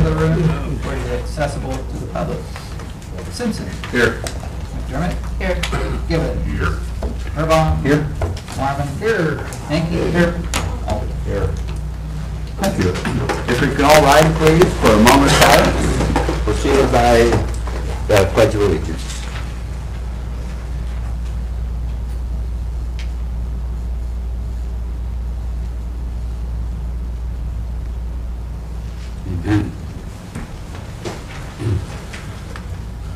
of the room where it is accessible to the public. Simpson. Here. McDermott. Here. Gibbons. Here. Irvine. Here. Marvin. Here. Hanky. Here. Alder. Here. Thank you. If we can all rise, please, for a moment of silence, preceded by the Pledge of Allegiance. Amen.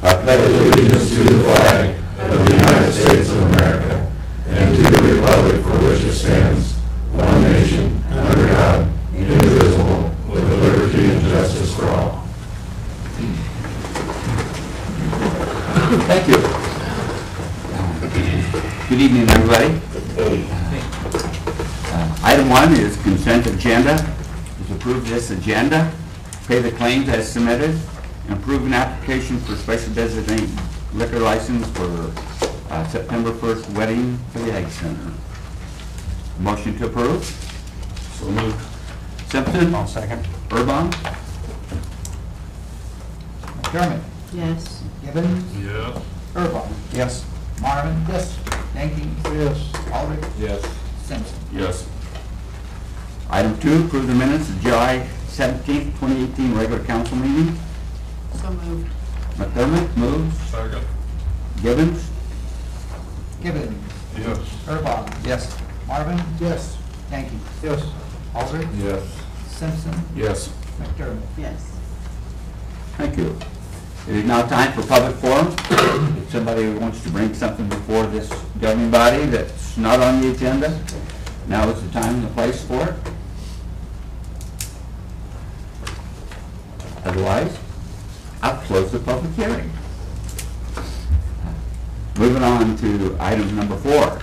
I pledge allegiance to the flag of the United States of America and to the republic for which it stands, one nation, under God, indivisible, with liberty and justice for all. Thank you. Good evening, everybody. Item 1 is consent agenda. To approve this agenda, pay the claims as submitted, and approve an application for special designated liquor license for September 1st wedding for the Ag Center. Motion to approve? So moved. Simpson? I'll second. Urban? McDermott. Yes. Gibbons. Yes. Irvine. Yes. Marvin. Yes. Hanky. Yes. Aldrich. Yes. Simpson. Yes. Item 2, approve the minutes of July 17th, 2018 regular council meeting. So moved. McDermott moves. Second. Gibbons? Gibbons. Yes. Irvine. Yes. Marvin. Yes. Hanky. Yes. Aldrich. Yes. Simpson. Yes. McDermott. Yes. Thank you. It is now time for public forum. If somebody wants to bring something before this governing body that's not on the agenda, now is the time and the place for it. Otherwise, I'll close the public hearing. Moving on to item number 4.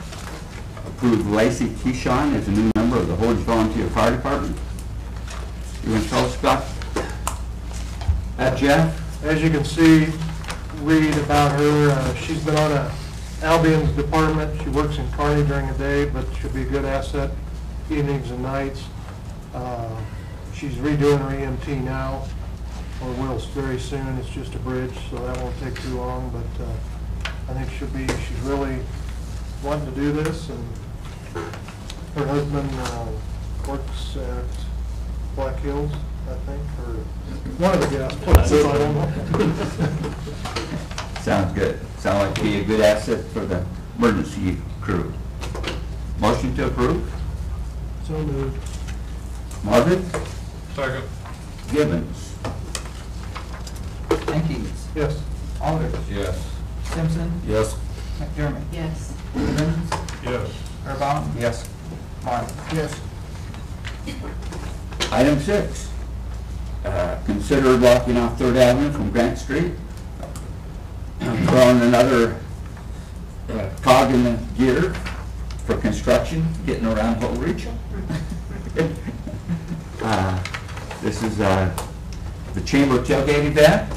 Approve Lacey Keyshawn as a new member of the Holdridge Volunteer Fire Department. You want to tell us about that, Jeff? As you can see, read about her. She's been on Albion's department. She works in Kearney during the day, but she'll be a good asset evenings and nights. She's redoing her EMT now, or will very soon. It's just a bridge, so that won't take too long, but I think she's really wanting to do this, and her husband works at Black Hills, I think, or one of the gas places, I don't know. Sounds good. Sounds like to be a good asset for the emergency crew. Motion to approve? So moved. Marvin? Second. Gibbons? Hanky. Yes. Aldrich. Yes. Simpson. Yes. McDermott. Yes. Gibbons. Yes. Irvine. Yes. Marvin. Yes. Item 6. Consider blocking off 3rd Avenue from Grant Street. Throwing another cog in the gear for construction, getting around Holdridge. This is the Chamber tailgate event.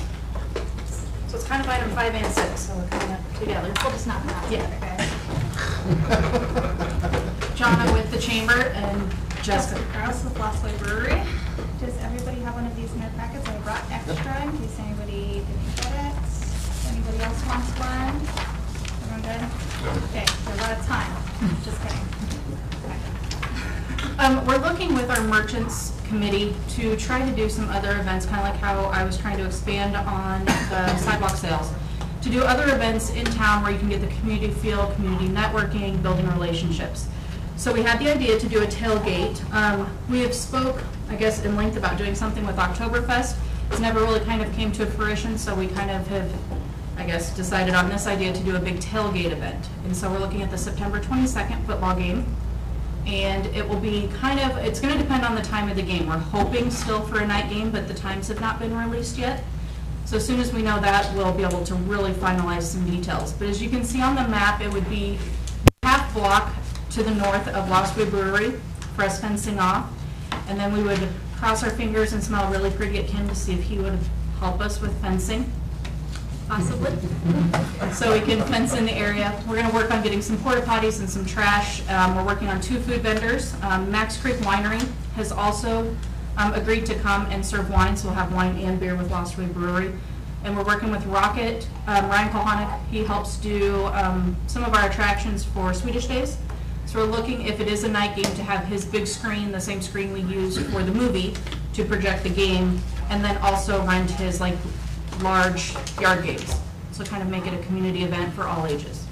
So it's kind of item 5 and 6, so we're kind of together. We'll just knock them out together, guys. John, I'm with the Chamber, and Jessica Krause with Lost Way Brewery. Does everybody have one of these in their packets? I brought extra in case anybody didn't get it. Anybody else wants one? Everyone good? Okay, we're out of time. Just kidding. We're looking with our merchants committee to try to do some other events, kind of like how I was trying to expand on the sidewalk sales, to do other events in town where you can get the community feel, community networking, building relationships. So we had the idea to do a tailgate. We have spoke, I guess, in length about doing something with Oktoberfest. It's never really kind of came to fruition, so we kind of have, I guess, decided on this idea to do a big tailgate event. And so we're looking at the September 22nd football game. And it will be kind of, it's going to depend on the time of the game. We're hoping still for a night game, but the times have not been released yet. So as soon as we know that, we'll be able to really finalize some details. But as you can see on the map, it would be half block to the north of Lost Way Brewery for us fencing off. And then we would cross our fingers and smell really pretty at Kim to see if he would help us with fencing, possibly. So we can fence in the area. We're going to work on getting some porta potties and some trash. We're working on 2 food vendors. Max Creek Winery has also agreed to come and serve wine, so we'll have wine and beer with Lost Way Brewery. And we're working with Rocket, Ryan Kohanek, he helps do some of our attractions for Swedish Days. So we're looking, if it is a night game, to have his big screen, the same screen we use for the movie, to project the game, and then also rent his like large yard games. So kind of make it a community event for all ages.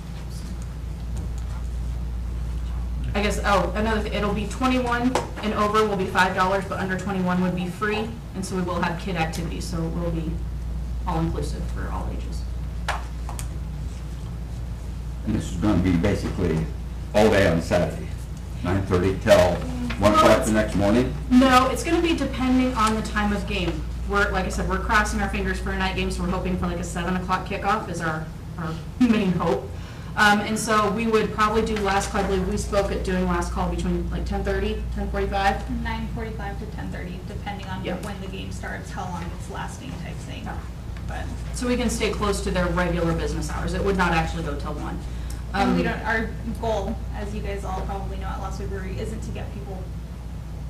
I guess, oh, another thing, it'll be 21 and over will be $5, but under 21 would be free, and so we will have kid activities, so it will be all-inclusive for all ages. And this is going to be basically all day on Saturday, 9:30 till 1 o'clock the next morning? No, it's going to be depending on the time of game. We're, like I said, we're crossing our fingers for a night game, so we're hoping for like a 7 o'clock kickoff is our main hope. And so we would probably do last call, I believe we spoke at doing last call between like 10:30, 10:45. 9:45 to 10:30, depending on Yep. when the game starts, how long it's lasting type thing. Yeah. But, So we can stay close to their regular business hours. It would not actually go till 1. and we don't, our goal, as you guys all probably know at Lost Way Brewery, isn't to get people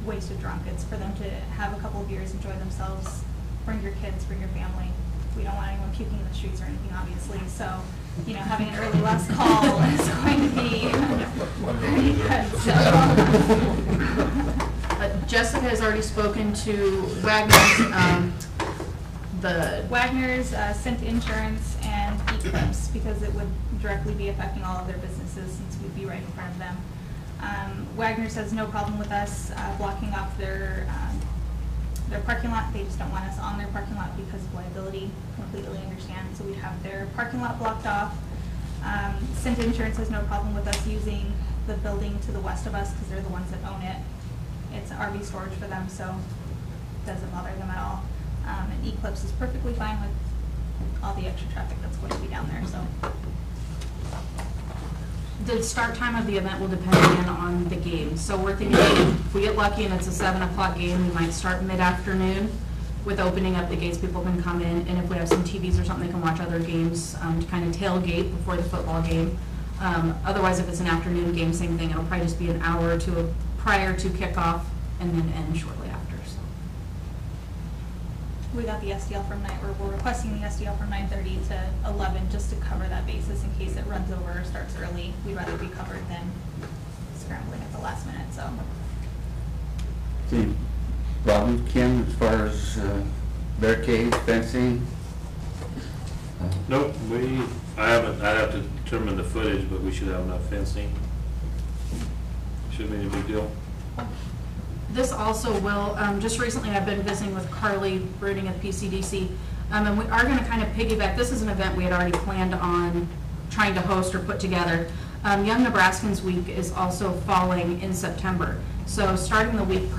wasted drunk. It's for them to have a couple of beers, enjoy themselves, bring your kids, bring your family. We don't want anyone puking in the streets or anything, obviously, so, you know, having an early last call is going to be pretty good, so. Jessica has already spoken to Wagner's, Wagner's, Cint Insurance, and Eclipse, because it would directly be affecting all of their businesses since we'd be right in front of them. Wagner says no problem with us blocking off their parking lot. They just don't want us on their parking lot because of liability. Completely understand. So we'd have their parking lot blocked off. Cint Insurance has no problem with us using the building to the west of us because they're the ones that own it. It's RV storage for them, so it doesn't bother them at all. And Eclipse is perfectly fine with all the extra traffic that's going to be down there, so. The start time of the event will depend again on the game. So we're thinking if we get lucky and it's a 7 o'clock game, we might start mid-afternoon with opening up the gates. People can come in, and if we have some TVs or something, they can watch other games to kind of tailgate before the football game. Otherwise, if it's an afternoon game, same thing. It'll probably just be an hour or two prior to kickoff and then end shortly after. So. We got the SDL from we're requesting the SDL from 9:30 to 11 just to cover that basis in case it runs over or starts early. We'd rather be covered than scrambling at the last minute, so. See, problem, Kim, as far as barricades, fencing? Nope, I'd have to determine the footage, but we should have enough fencing. Shouldn't be any big deal. This also will, just recently I've been visiting with Carly Bruning at PCDC, and we are going to kind of piggyback. This is an event we had already planned on trying to host or put together. Young Nebraskans Week is also falling in September. So starting the week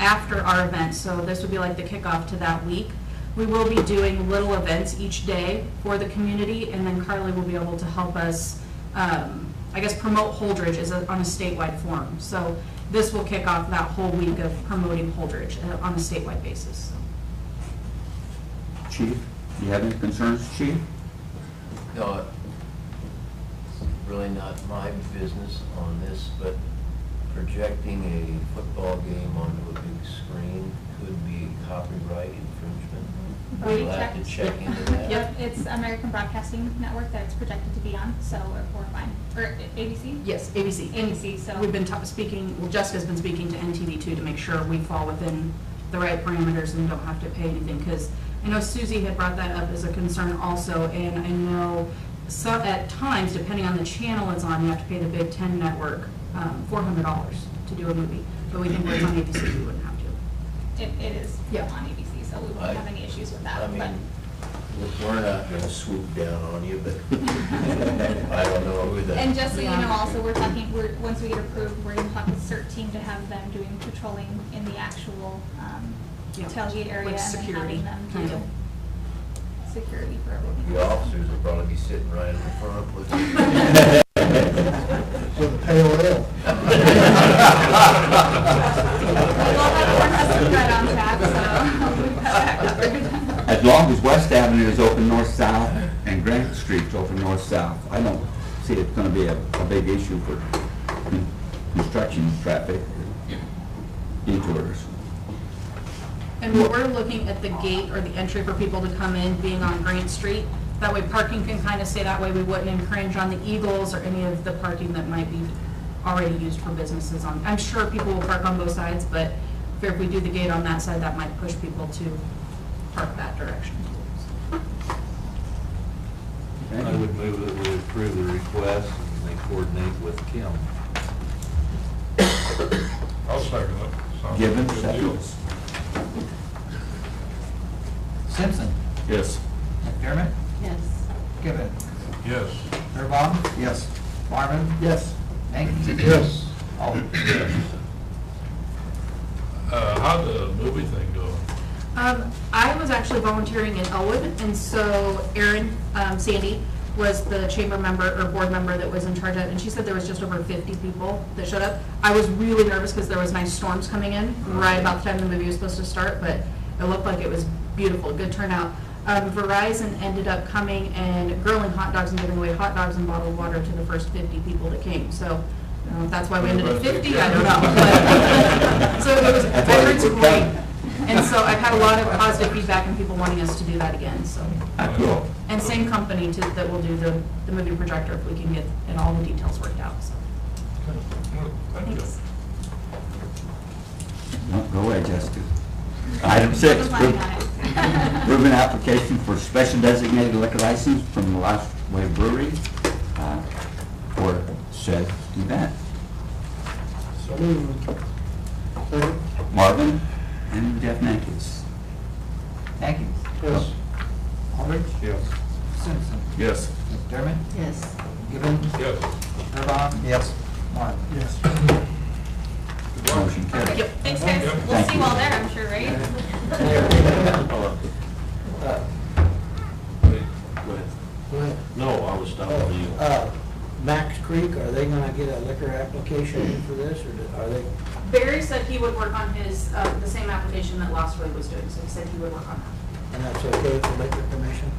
after our event, so this would be like the kickoff to that week, we will be doing little events each day for the community, and then Carly will be able to help us, I guess, promote Holdridge on a statewide forum. So this will kick off that whole week of promoting Holdridge on a statewide basis. Chief, do you have any concerns, Chief? No, it's really not my business on this, but projecting a football game onto a big screen could be copyright infringement. We We'll have to checked. check into that. Yep. It's American Broadcasting Network that it's projected to be on, so we're fine. Or ABC? Yes, ABC. ABC, so. We've been speaking, well, Jessica's been speaking to NTV too to make sure we fall within the right parameters and don't have to pay anything, because I know Susie had brought that up as a concern also, and I know at times, depending on the channel it's on, you have to pay the Big Ten Network $400 to do a movie, but we think when it's on ABC, we wouldn't have to. It is Yeah. on ABC, so we won't have any issues with that. I but- mean, we're not gonna swoop down on you, but I don't know who the. And just so you Yeah. know, also, once we get approved, we're gonna talk with CERT team to have them doing patrolling in the actual Yeah. tailgate area Like and security, then having kind them of. do security for everything. The officers will probably be sitting right in the front with With a pale ale. We'll have more custom red on tap, so we've got that covered. As long as West Avenue is open north-south and Grant Street's open north-south, I don't see it's going to be a big issue for construction traffic, detours. And we're looking at the gate or the entry for people to come in being on Grant Street. That way parking can kind of stay that way. We wouldn't infringe on the Eagles or any of the parking that might be already used for businesses on. I'm sure people will park on both sides, but if we do the gate on that side, that might push people to park that direction. I would move that we approve the request and they coordinate with Kim. I'll second it. Sounds Given, like a good deal. seconds. Simpson. Yes. McDermott. Yes. Gibbon. Yes. Burbine. Yes. Marvin. Yes. Ankins. Yes. All. Yes. How'd the movie thing go? I was actually volunteering in Elwood, and so Erin Sandy was the chamber member or board member that was in charge of it, and she said there was just over 50 people that showed up. I was really nervous because there was nice storms coming in right about the time the movie was supposed to start, but it looked like it was beautiful, good turnout. Verizon ended up coming and grilling hot dogs and giving away hot dogs and bottled water to the first 50 people that came. So that's why we ended at 50, I don't know. But, so it was, I heard it's great. And so I've had a lot of positive feedback and people wanting us to do that again, so. Cool. And same company that will do the movie projector if we can get all the details worked out, so. Thank you. Thanks. No, go away, Jessica. Item 6, Planning on it. approve an application for special designated liquor license from the Last Way Brewery for said event. So moved. Second? Marvin and Jeff Nankins. Ankins. Yes. Aldrich. Yes. Simpson. Yes. McDermott. Yes. Gibbon. Yes. Burbine. Yes. Marvin. Yes. Motion carried. Yep. Thanks, guys. Yep. We'll Thank see you. you all there, I'm sure, right? Wait, go ahead. Go ahead. No, I was stopping you. Max Creek, are they gonna get a liquor application in for this, or are they? Barry said he would work on his, the same application that Last Way was doing, so he said he would work on that. And that's okay with the liquor commission?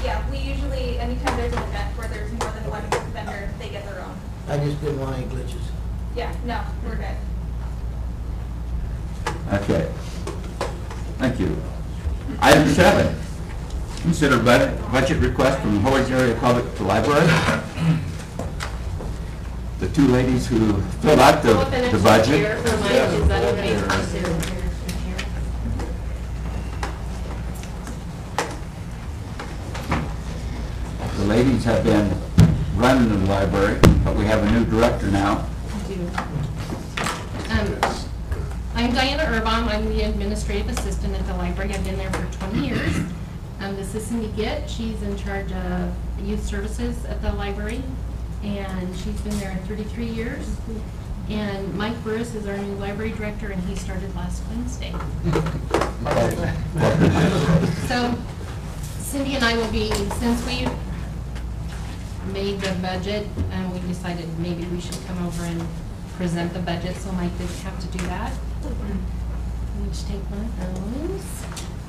Yeah, we usually, anytime there's an event where there's more than one vendor, they get their own. I just didn't want any glitches. Yeah, no, we're good. Okay. Thank you. Item 7, consider budget request from Hoyes Area Public Library. The two ladies who filled out the budget. Is that okay? The ladies have been running the library, but we have a new director now. I'm Diana Irvine. I'm the administrative assistant at the library. I've been there for 20 years. This is Cindy Gitt. She's in charge of youth services at the library, and she's been there 33 years. And Mike Burris is our new library director, and he started last Wednesday. So Cindy and I will be, since we made the budget, and we decided maybe we should come over and present the budget, so Mike didn't have to do that. Let me just take one of those,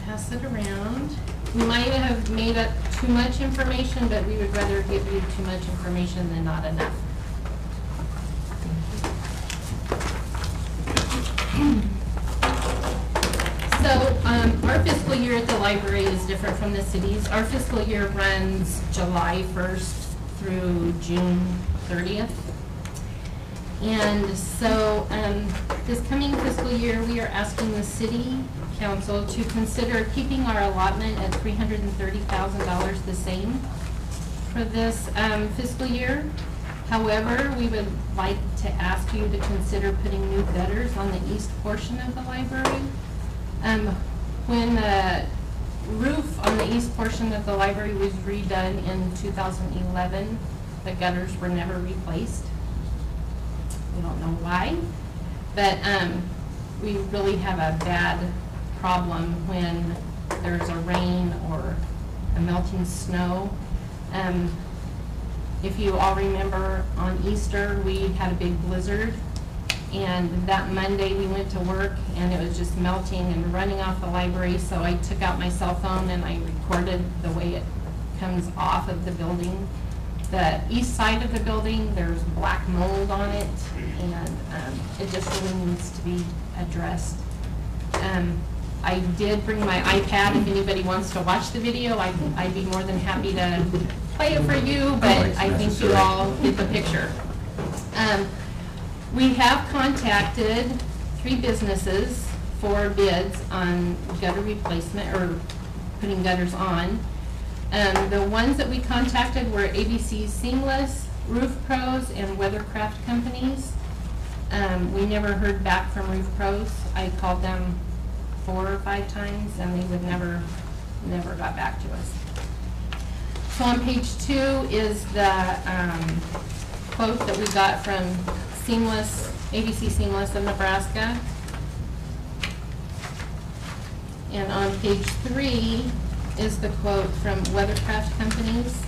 pass it around. We might have made up too much information, but we would rather give you too much information than not enough. So our fiscal year at the library is different from the cities. Our fiscal year runs July 1st through June 30th. And so this coming fiscal year, we are asking the city council to consider keeping our allotment at $330,000 the same for this fiscal year. However, we would like to ask you to consider putting new gutters on the east portion of the library. When the roof on the east portion of the library was redone in 2011, the gutters were never replaced. We don't know why, but we really have a bad problem when there's a rain or a melting snow. If you all remember, on Easter we had a big blizzard, and that Monday we went to work and it was just melting and running off the library, so I took out my cell phone and I recorded the way it comes off of the building. The east side of the building, there's black mold on it, and it just really needs to be addressed. I did bring my iPad. If anybody wants to watch the video, I'd be more than happy to play it for you, but it's I think you necessary. all get the picture. We have contacted 3 businesses for bids on gutter replacement, or putting gutters on. The ones that we contacted were ABC Seamless, Roof Pros, and Weathercraft Companies. We never heard back from Roof Pros. I called them 4 or 5 times, and they would never got back to us. So on page 2 is the quote that we got from Seamless, ABC Seamless of Nebraska. And on page 3 is the quote from Weathercraft Companies.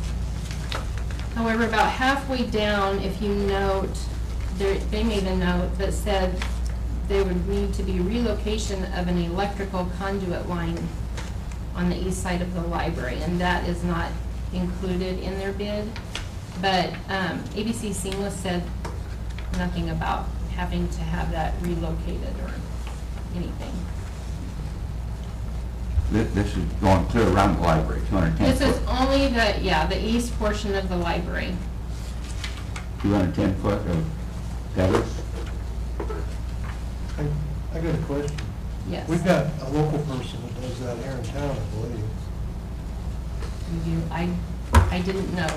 However, about halfway down, if you note, they made a note that said there would need to be relocation of an electrical conduit line on the east side of the library, and that is not included in their bid. But ABC Seamless said nothing about having to have that relocated or anything. This is going clear around the library, 210 This is foot. only the east portion of the library. 210 foot of gutters. I got a question. Yes. We've got a local person that does that here in town, I believe. I didn't know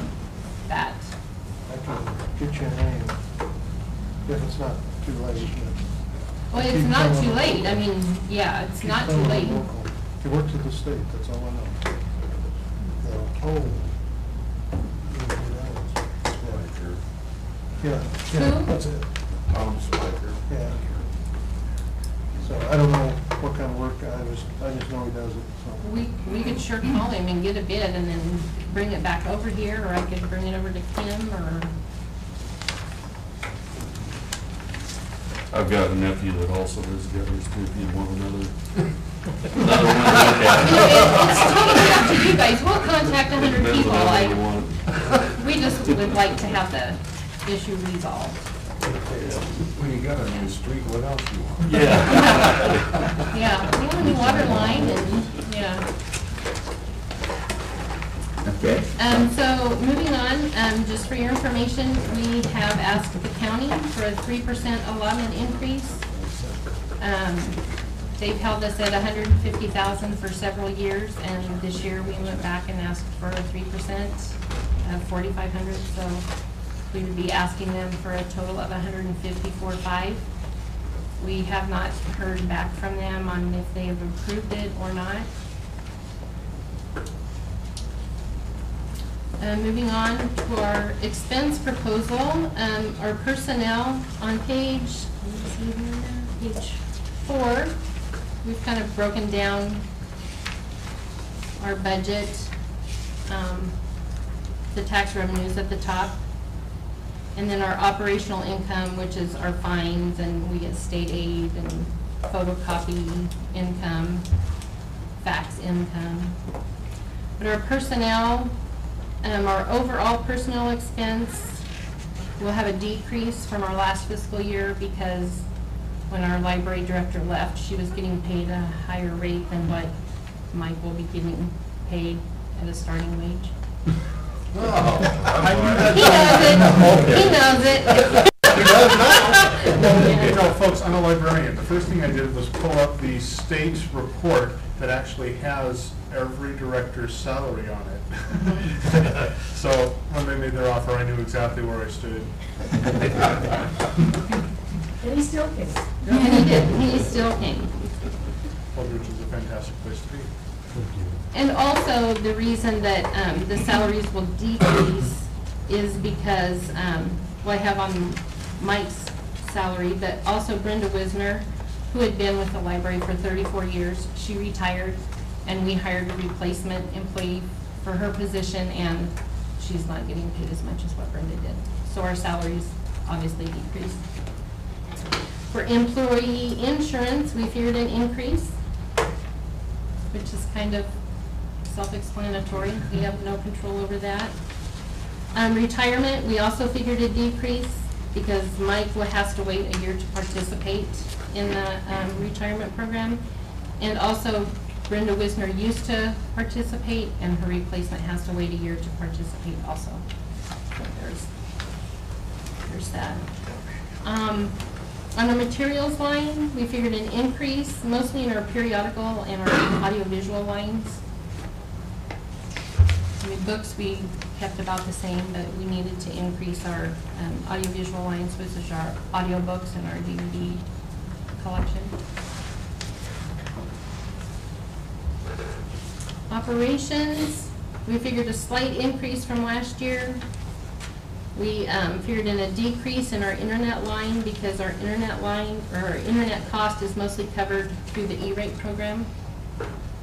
that. I can get your name if it's not too late. Well, it's not too late. I mean, yeah, it's not too late. He works at the state, that's all I know. Oh. Yeah, Who? that's it. Tom Spiker. Yeah. So I don't know what kind of work, I just know he does it, so. We could sure call him and get a bid and then bring it back over here, or I could bring it over to Kim, or, I've got a nephew that also does gutters too, if you want another. you know, it's totally up to you guys. We'll contact 100 Depends people. on how you want it. We just would like to have the issue resolved. When you got a new street, what else you want? Yeah. Yeah, we want a new water line and, yeah. Okay. So moving on, just for your information, we have asked the county for a 3% allotment increase. They've held us at $150,000 for several years, and this year we went back and asked for a 3% of $4,500. So we would be asking them for a total of $154,500. We have not heard back from them on if they have approved it or not. Moving on to our expense proposal, our personnel on page 4, we've kind of broken down our budget, the tax revenues at the top, and then our operational income, which is our fines, and we get state aid and photocopy income, fax income. But our personnel, our overall personnel expense will have a decrease from our last fiscal year because when our library director left, she was getting paid a higher rate than what Mike will be getting paid at a starting wage. He knows it. He knows it. You know, folks, I'm a librarian. The first thing I did was pull up the state report that actually has every director's salary on it. So when they made their offer, I knew exactly where I stood. And he still can. And he did. He still came. Which is a fantastic place to be. And also, the reason that the salaries will decrease is because, well, I have on Mike's salary, but also Brenda Wisner, who had been with the library for 34 years, she retired, and we hired a replacement employee for her position, and she's not getting paid as much as what Brenda did. So our salaries obviously decreased. For employee insurance, we feared an increase, which is kind of self-explanatory. We have no control over that. Retirement, we also figured a decrease because Mike has to wait a year to participate in the retirement program. And also Brenda Wisner used to participate, and her replacement has to wait a year to participate also. So there's that. On our materials line, we figured an increase, mostly in our periodical and our audiovisual lines. I mean, books we kept about the same, but we needed to increase our audiovisual lines, which is our audiobooks and our DVD collection. Operations, we figured a slight increase from last year. We figured in a decrease in our internet line because our internet line, or our internet cost is mostly covered through the E-rate program.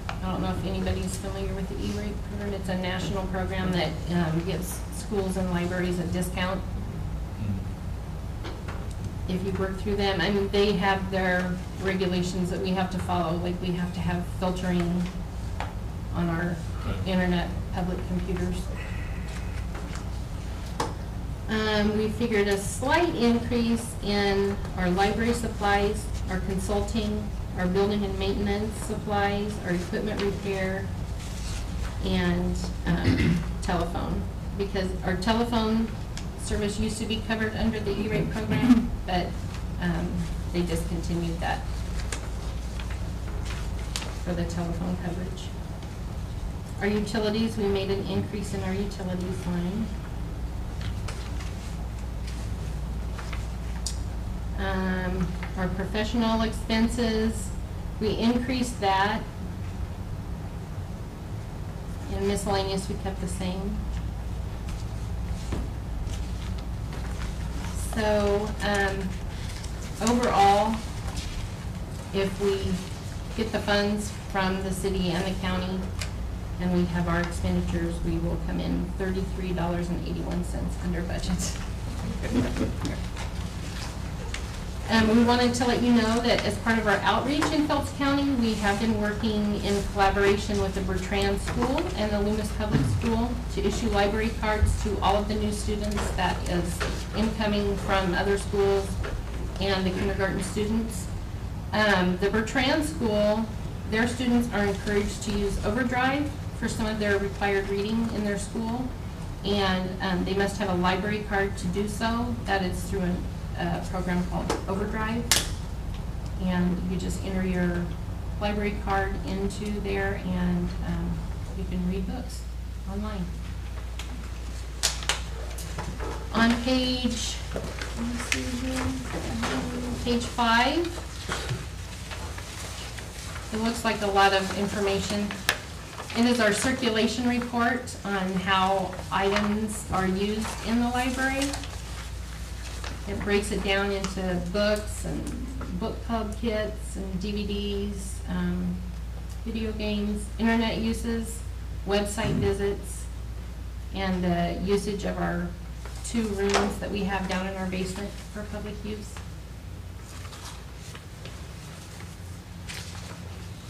I don't know if anybody's familiar with the E-rate program. It's a national program that gives schools and libraries a discount if you work through them. I mean, they have their regulations that we have to follow, like we have to have filtering on our internet public computers. We figured a slight increase in our library supplies, our consulting, our building and maintenance supplies, our equipment repair, and telephone. Because our telephone service used to be covered under the E-rate program, but they discontinued that for the telephone coverage. Our utilities, we made an increase in our utilities line. Our professional expenses, we increased that. And miscellaneous, we kept the same. So, overall, if we get the funds from the city and the county, and we have our expenditures, we will come in $33.81 under budget. We wanted to let you know that as part of our outreach in Phelps County, we have been working in collaboration with the Bertrand School and the Loomis Public School to issue library cards to all of the new students that is incoming from other schools and the kindergarten students. The Bertrand School, their students are encouraged to use Overdrive for some of their required reading in their school, and they must have a library card to do so. That is through a program called Overdrive, and you just enter your library card into there, and you can read books online. On page, let me see here, page 5, it looks like a lot of information. It is our circulation report on how items are used in the library. It breaks it down into books and book club kits and DVDs, video games, internet uses, website visits, and the usage of our 2 rooms that we have down in our basement for public use.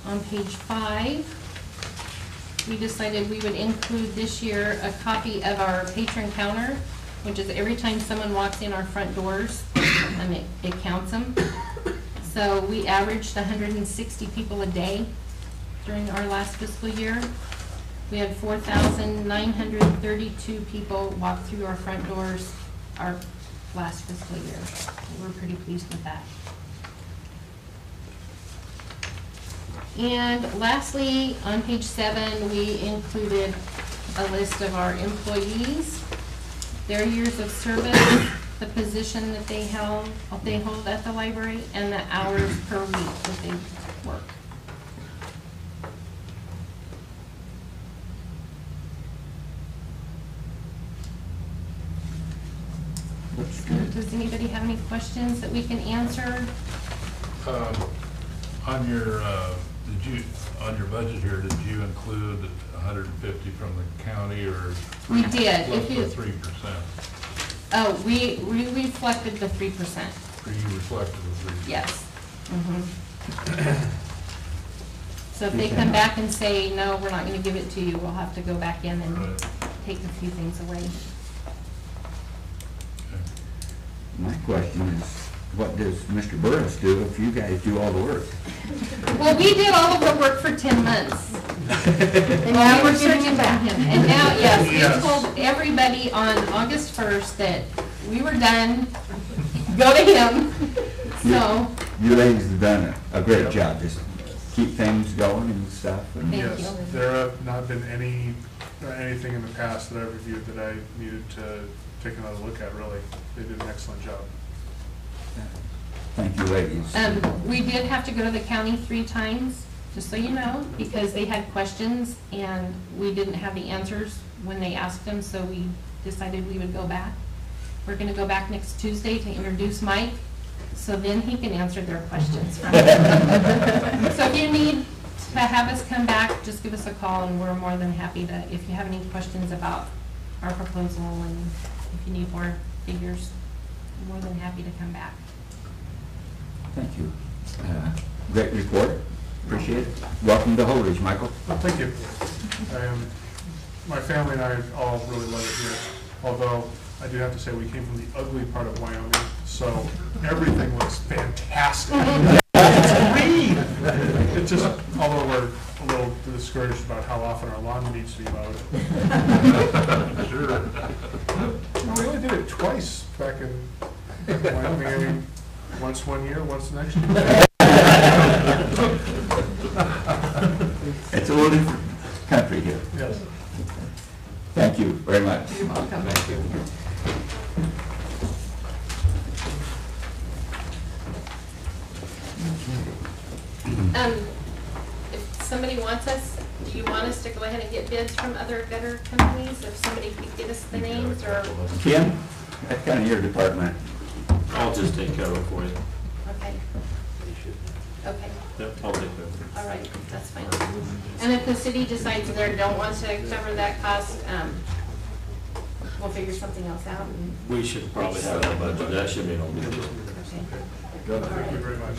On page 5, we decided we would include this year a copy of our patron counter, which is every time someone walks in our front doors, it counts them. So we averaged 160 people a day during our last fiscal year. We had 4,932 people walk through our front doors our last fiscal year. We're pretty pleased with that. And lastly, on page 7, we included a list of our employees, their years of service, the position that they hold at the library, and the hours per week that they work. Does anybody have any questions that we can answer? On your on your budget here, did you include 150 from the county, or We did. left If you, the 3%? oh, we reflected the 3%. Or you reflected the 3%? Yes. So if they come back and say, no, we're not going to give it to you, we'll have to go back in and take a few things away. My question is, what does Mr. Burris do if you guys do all the work? Well, we did all of the work for 10 months. And now we're searching back. And now, yes, we Yes. told everybody on August 1st that we were done, go to him. So, You ladies have done a great job, just keep things going and stuff. And Thank Yes, you. there have not been anything in the past that I reviewed that I needed to take another look at, really. They did an excellent job. Thank you, ladies. we did have to go to the county 3 times, just so you know, because they had questions and we didn't have the answers when they asked them, so we decided we would go back. We're gonna go back next Tuesday to introduce Mike, so then he can answer their questions. So if you need to have us come back, just give us a call and we're more than happy to, if you have any questions about our proposal and if you need more figures, I'm more than happy to come back. Thank you. Great report. Appreciate it. Welcome to Holdridge, Michael. Well, thank you. My family and I all really love it here, although I do have to say we came from the ugly part of Wyoming, so everything looks fantastic. It's just, although we're a little discouraged about how often our lawn needs to be mowed. Sure. Well, we only did it twice back in Wyoming. I mean, once one year, once the next year. It's a little different country here. Yes. Thank you very much. You're welcome. Thank you. If somebody wants us, do you want us to go ahead and get bids from other gutter companies? If somebody could give us the names or, Kim, that's kind of your department. I'll just take care of it for you. okay, okay, Yep, I'll take care of it. all right, that's fine. And if the city decides they don't want to cover that cost, we'll figure something else out. We should probably have that budget, that should be no big deal. Okay. Thank you very much.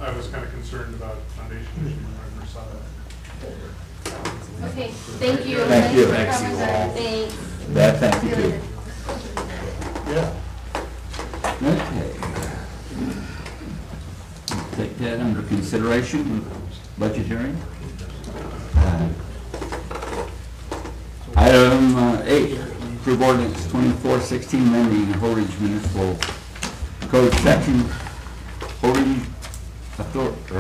I was kind of concerned about foundation issues when I first saw that. Okay, thank you. Thank you. Thanks for coming. Thanks. That, thank you too. Yeah. Okay. Take that under consideration, budget hearing. Item 8, approve ordinance 2416, amending Holdridge Municipal Code section, Holdridge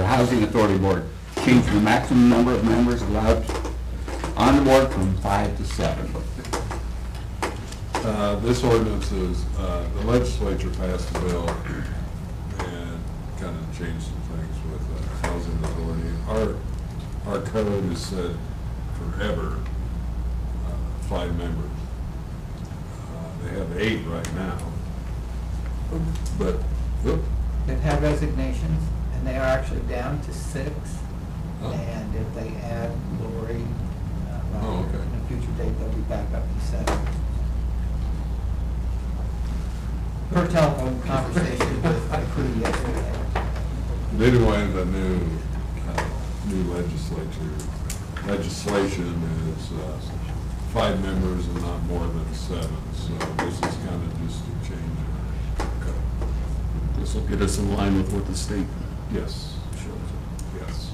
Housing Authority Board, changing the maximum number of members allowed on the board from 5 to 7. This ordinance is, the legislature passed a bill and kind of changed some things with housing authority. Our code is said forever 5 members. They have 8 right now, but, whoop, They've had resignations, and they are actually down to 6. Oh. And if they add Lori, Oh, okay. in a future date, they'll be back up to 7. Per telephone conversation with the crew yesterday. anyway, the new legislation is 5 members and not more than 7, so this is kind of just a change in our code. This will get us in line with what the state Yes, yes.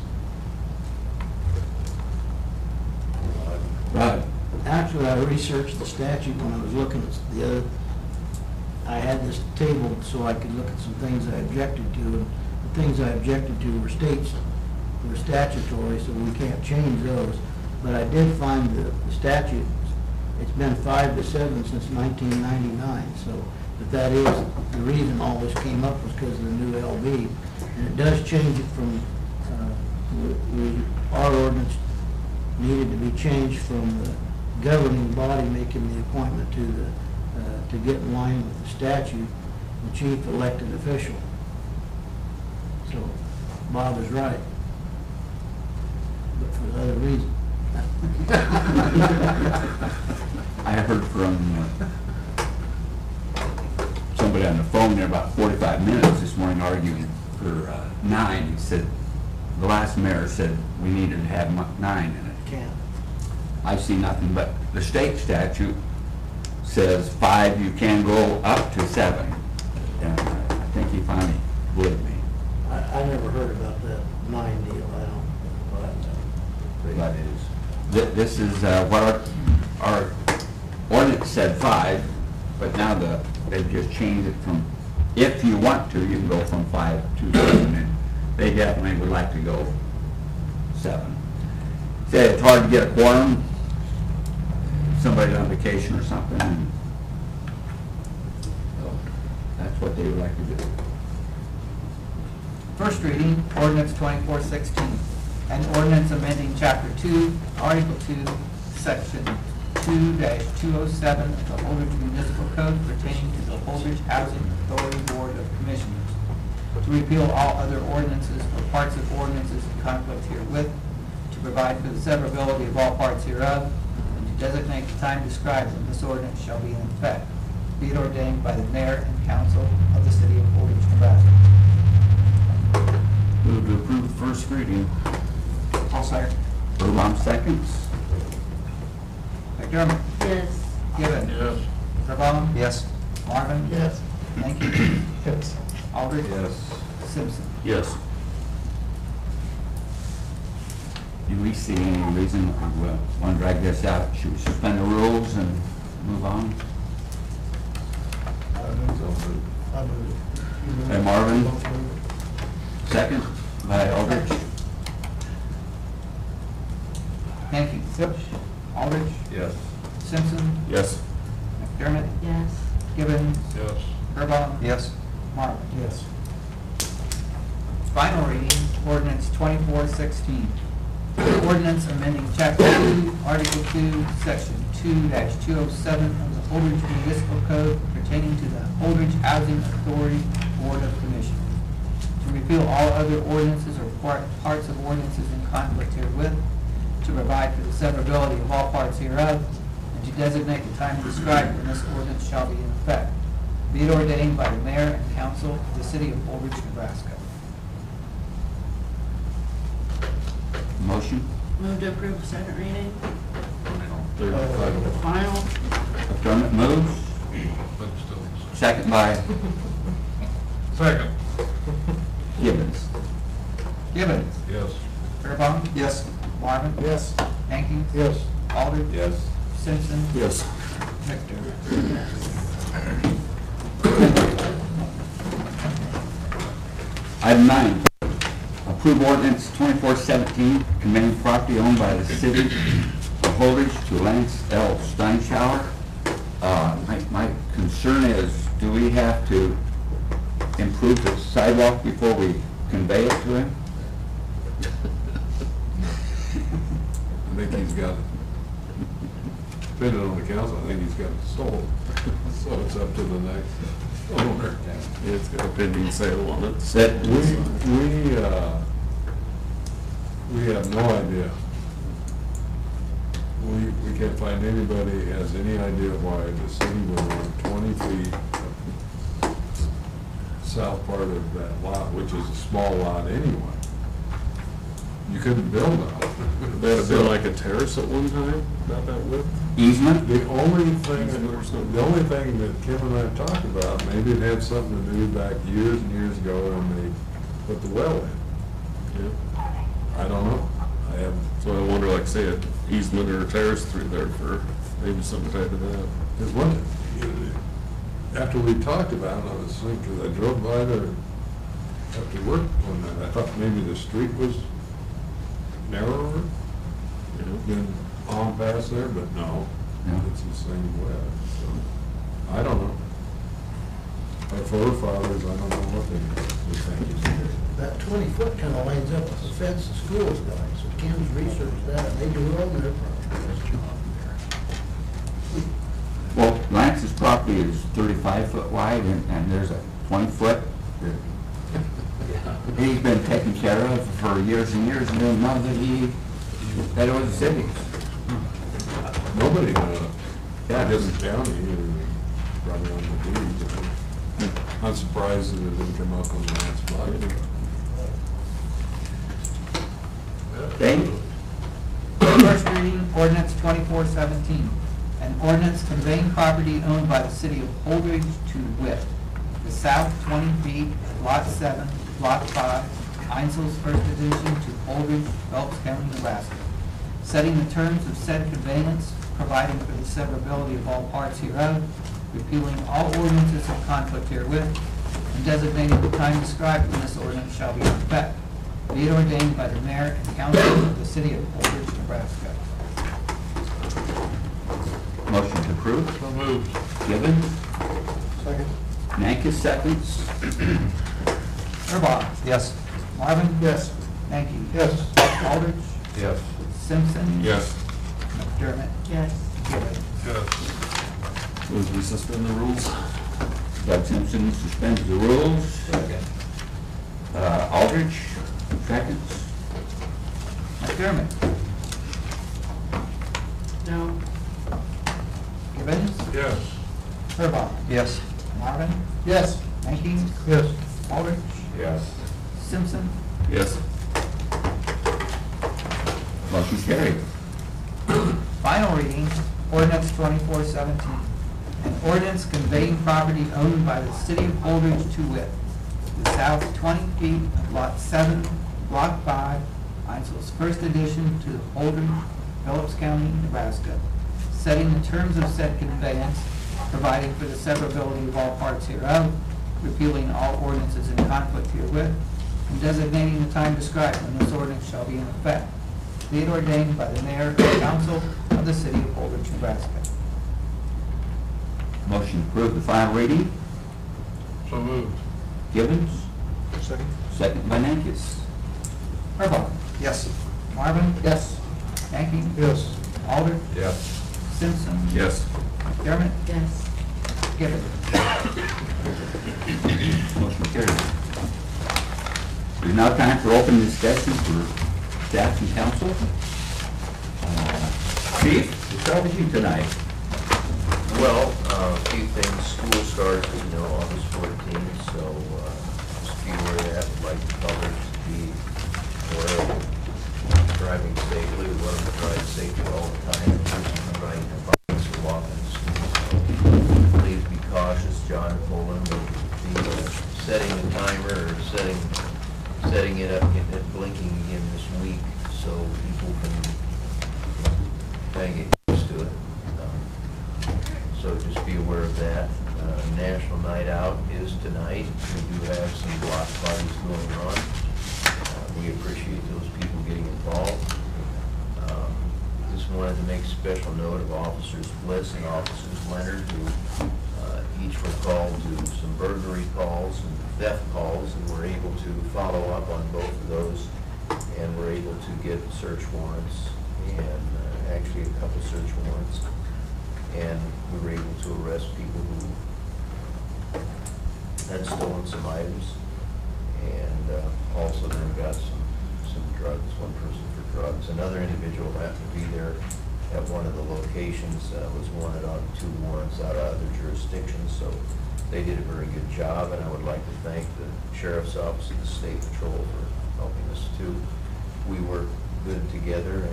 Rod? Actually, I researched the statute when I was looking at the other, I had this table so I could look at some things I objected to, and the things I objected to were were statutory, so we can't change those. But I did find the statute, it's been 5 to 7 since 1999, so, but that is, the reason all this came up was because of the new LB. And it does change it from, our ordinance needed to be changed from the governing body making the appointment to the, to get in line with the statute, the chief elected official. So Bob is right, but for other reasons. I heard from somebody on the phone there about 45 minutes this morning arguing for 9. He said, the last mayor said we needed to have 9 in it. Can't. I see nothing but the state statute says 5, you can go up to 7. And I think he finally, believe me. I never heard about that 9 deal, I don't, But this is what our ordinance said 5, but now they've just changed it from, if you want to, you can go from 5 to 7, and they definitely would like to go 7. Say it's hard to get a quorum, somebody's on vacation or something, and so that's what they would like to do. First reading, ordinance 2416, an ordinance amending chapter 2, article 2, section 2-207 of the Holdridge Municipal Code pertaining to the Holdridge Housing Authority Board of Commissioners, to repeal all other ordinances or parts of ordinances in conflict herewith, to provide for the severability of all parts hereof, and to designate the time described when this ordinance shall be in effect. Be it ordained by the mayor and council of the city of Holdridge, Nebraska. Move to approve the first reading. All second. Burbaum seconds. McDermott. Yes. Gibbon. Yes. Burbine. Yes. Marvin. Yes. Thank you. Yes. Aldridge. Yes. Simpson. Yes. Do we see any reason we want to drag this out? Should we suspend the rules and move on? I move. By Marvin. Second by Aldrich. Hankey. Yep. Aldridge. Yes. Simpson. Yes. McDermott. Yes. Gibbon. Yes. Burbine. Yes. Marvin. Yes. Final reading, ordinance 2416. Ordinance amending chapter 2, article 2, section 2-207 of the Holdridge Municipal Code pertaining to the Holdridge Housing Authority Board of Commissioners, to repeal all other ordinances or parts of ordinances in conflict herewith, to provide for the severability of all parts hereof, and to designate the time described when this ordinance shall be in effect. Be it ordained by the mayor and council of the city of Holdridge, Nebraska. Motion. Move to approve the second reading. Final. McDermott moves. But still. Second by Second. Gibbons. Gibbons. Yes. Burbine. Yes. Marvin. Yes. Hankey. Yes. Aldridge. Yes. Simpson. Yes. McDermott. Item 9, approve ordinance 2417, condemning property owned by the city of Holdridge to Lance L. Steinschauer. My concern is, do we have to improve the sidewalk before we convey it to him? I think he's got, depending on the council, I think he's got it sold. So it's up to the next owner. It's got a pending sale on it. That We have no idea. We can't find anybody who has any idea why the city would want 20 feet of south part of that lot, which is a small lot anyway. You couldn't build on it. They had to build like a terrace at one time, about that width. easement? The only thing that Kim and I talked about, maybe it had something to do back years and years ago when they put the well in. Yeah. I don't know. I have, So I wonder, like, say, an easement or a terrace through there for maybe some type of that. there's one, after we talked about it, I was thinking, I drove by there after work one night, I thought maybe the street was narrower than on past there, but no, No. it's the same way, so, I don't know. Our forefathers, I don't know what they think. That 20-foot kind of lines up with the fence the school's got, so Kim's researched that, and they do it on their property. Well, Lance's property is 35-foot wide, and there's a 20-foot. He's been taken care of for years and years, and didn't know that it was the city's. Nobody knows. Yeah, it isn't county, probably on the deed. I'm surprised that it didn't come up on the last block. Dave? First reading, ordinance 2417. An ordinance conveying property owned by the city of Holdridge to wit, the south 20 feet, lot 7, block 5, Einzel's First Edition to Holdridge, Phelps County, Nebraska, setting the terms of said conveyance, providing for the severability of all parts hereof, repealing all ordinances in conflict herewith, and designating the time described when this ordinance shall be in effect. Be it ordained by the mayor and council of the city of Holdridge, Nebraska. Motion to approve. So moved. Givens. Second. Nankus seconds. Burbach. Yes. Marvin. Yes. Mankey. Yes. Aldridge. Yes. Simpson. Yes. McDermott. Yes. Givens. Yes. Move we suspend the rules. Doug Simpson suspends the rules. Aldridge, seconds. McDermott. No. Givens. Yes. Burbach. Yes. Marvin. Yes. Mankey. Yes. Aldridge. Yes. Simpson. Yes. Motion carried. Final reading, ordinance 2417. An ordinance conveying property owned by the city of Holdridge to wit, the south 20 feet of lot 7, block 5, Einzel's First Edition to Holdridge, Phillips County, Nebraska, setting the terms of said conveyance, providing for the severability of all parts hereof, repealing all ordinances in conflict herewith, and designating the time described when this ordinance shall be in effect. Be it ordained by the mayor and council of the city of Holdridge, Nebraska. Motion to approve the final reading. So moved. Givens, Second. second by Nankus. Burbach. Yes. Marvin. Yes. Mankey. Yes. Aldridge. Yes. Simpson. Yes. McDermott. Yes. Givens. Motion carried. It is now time for open discussion for staff and council. Chief, we'll start with you tonight. Well, a few things. School starts, as you know, August 14th, so just be aware of that. I'd like the public to be aware of driving safely. We want them to drive safely all the time. People riding their bikes or walking to school. So please be cautious. John Poland will be setting the timer or setting it up, getting it blinking again this week, so people can kind of get used to it. So just be aware of that. National Night Out is tonight. We do have some block parties going on. We appreciate those people getting involved. Just wanted to make special note of Officers Bliss and Officers Leonard, who each were called to some burglary calls and theft calls, and were able to follow up on both of those, and were able to get search warrants, and actually a couple search warrants. And we were able to arrest people who had stolen some items, and also then got some drugs, one person for drugs. Another individual happened to be there at one of the locations, was wanted on 2 warrants out of other jurisdictions, so they did a very good job, and I would like to thank the Sheriff's Office and the State Patrol for helping us too. We work good together,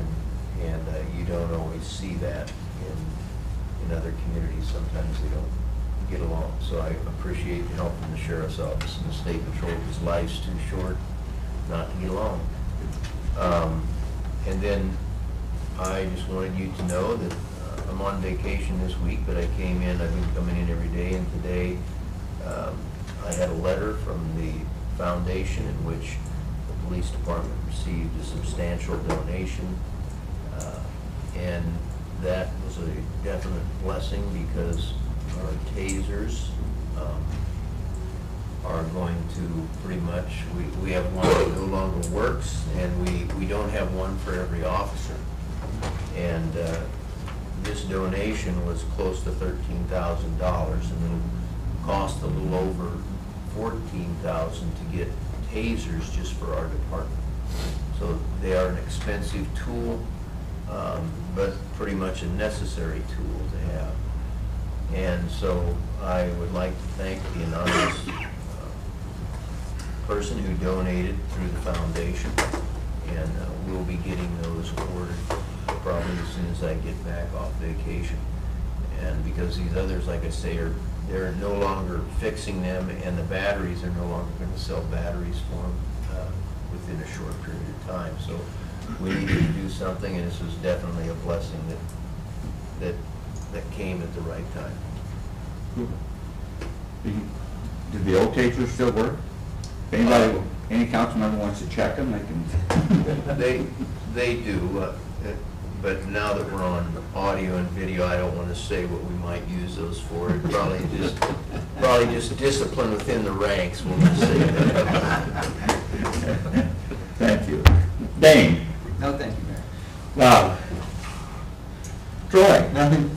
and you don't always see that in other communities. Sometimes they don't get along. So I appreciate the help from the Sheriff's Office and the State Patrol, because life's too short not to get along. And then I just wanted you to know that I'm on vacation this week, but I came in, I've been coming in every day, and today I had a letter from the foundation in which the police department received a substantial donation, and that was a definite blessing, because our tasers are going to pretty much, we have one that no longer works, and we don't have one for every officer. And this donation was close to $13,000, and it'll cost a little over $14,000 to get tasers just for our department. So they are an expensive tool, but pretty much a necessary tool to have. And so I would like to thank the anonymous person who donated through the foundation, and we'll be getting those ordered probably as soon as I get back off vacation. And because these others, like I say, are they're no longer fixing them, and the batteries are no longer going to sell batteries for them within a short period of time. So we needed to do something, and this was definitely a blessing that came at the right time. Do the old tasers still work? If anybody, any council member wants to check them, they can. They do, but now that we're on audio and video, I don't want to say what we might use those for. It'd probably just discipline within the ranks, we'll just say that. Thank you. Dane? No, thank you, Mayor. Wow. Troy? Nothing?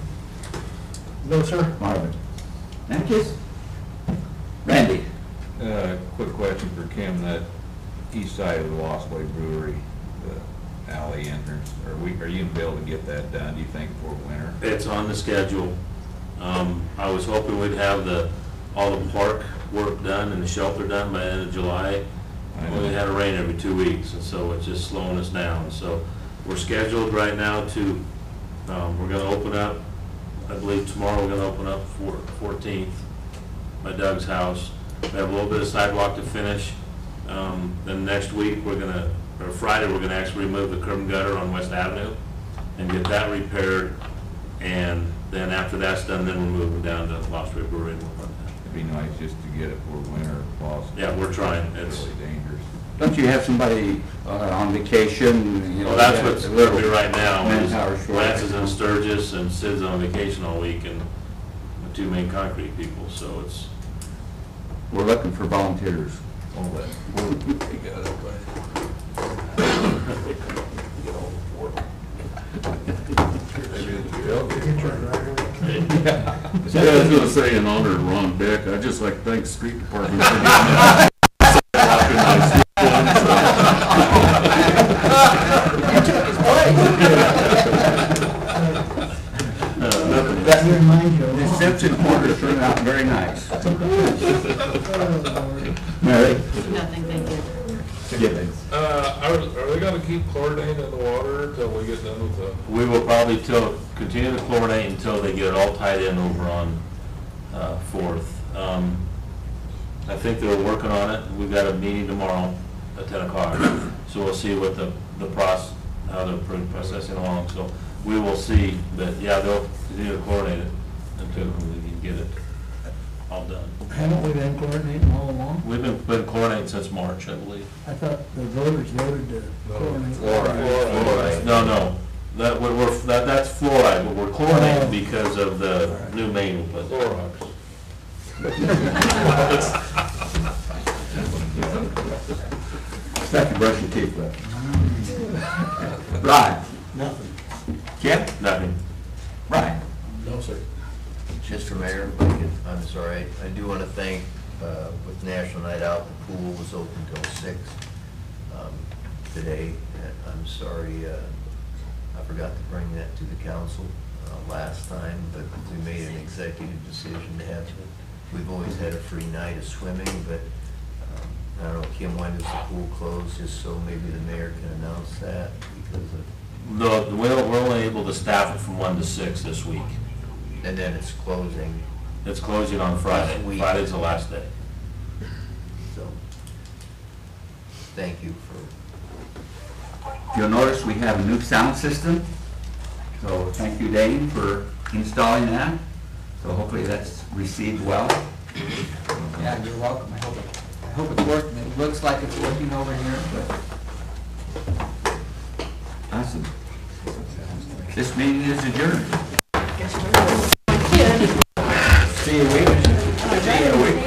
No, sir. Marvin? Thank you. Randy? Quick question for Kim, that east side of the Lost Way Brewery, the alley entrance, are you gonna be able to get that done, do you think, before winter? It's on the schedule. I was hoping we'd have all the park work done and the shelter done by the end of July. We had a rain every 2 weeks, and so it's just slowing us down. So we're scheduled right now to, we're gonna open up, I believe tomorrow we're gonna open up 14th by Doug's house. We have a little bit of sidewalk to finish. Then next week, or Friday, we're gonna actually remove the curb and gutter on West Avenue and get that repaired. And then after that's done, then we're moving down to Lost Way Brewery and work on that. It'd be nice just to get it before winter if possible. Yeah, we're trying. It's really dangerous. Don't you have somebody on vacation? You know, Well, that's what's literally right now. Manpower shortage. Lance is in Sturgis and Sid's on vacation all week, and the two main concrete people, so it's. We're looking for volunteers. All that. Yeah, I was gonna say in honor of Ron Beck, I'd just like to thank the street department for getting that. That reminds you. The Simpson quarter turned out very nice. Mary? Nothing, thank you. Gibbons? Are they gonna keep chlorinating in the water until we get done with the? We will probably continue to chlorinate until they get it all tied in over on 4th. I think they're working on it. We've got a meeting tomorrow at 10 o'clock. So we'll see what the process, how they're processing along. So we will see, but yeah, they'll continue to chlorinate it until we can get it all done. Haven't we been coordinating all along? We've been chlorinating since March, I believe. I thought the voters voted to chlorinate. Fluoride. No. That's fluoride, but we're chlorinating because of the new main we put there. Second brush your teeth with. Right. Nothing. Jim? Nothing. Right. No, sir. Mr. Mayor, I'm sorry, I do want to thank, with National Night Out, the pool was open till 6 today. And I'm sorry, I forgot to bring that to the council last time, but we made an executive decision to have, we've always had a free night of swimming, but I don't know, Kim, when does the pool close, just so maybe the mayor can announce that, because of, We're only able to staff it from 1 to 6 this week. and then it's closing, It's closing on Friday. This week. Friday's the last day. so, thank you for. You'll notice we have a new sound system. So thank you, Dane, for installing that. So hopefully that's received well. Yeah, you're welcome. I hope it's working. It looks like it's working over here, but Awesome. This meeting is adjourned. See you a week. See you a week.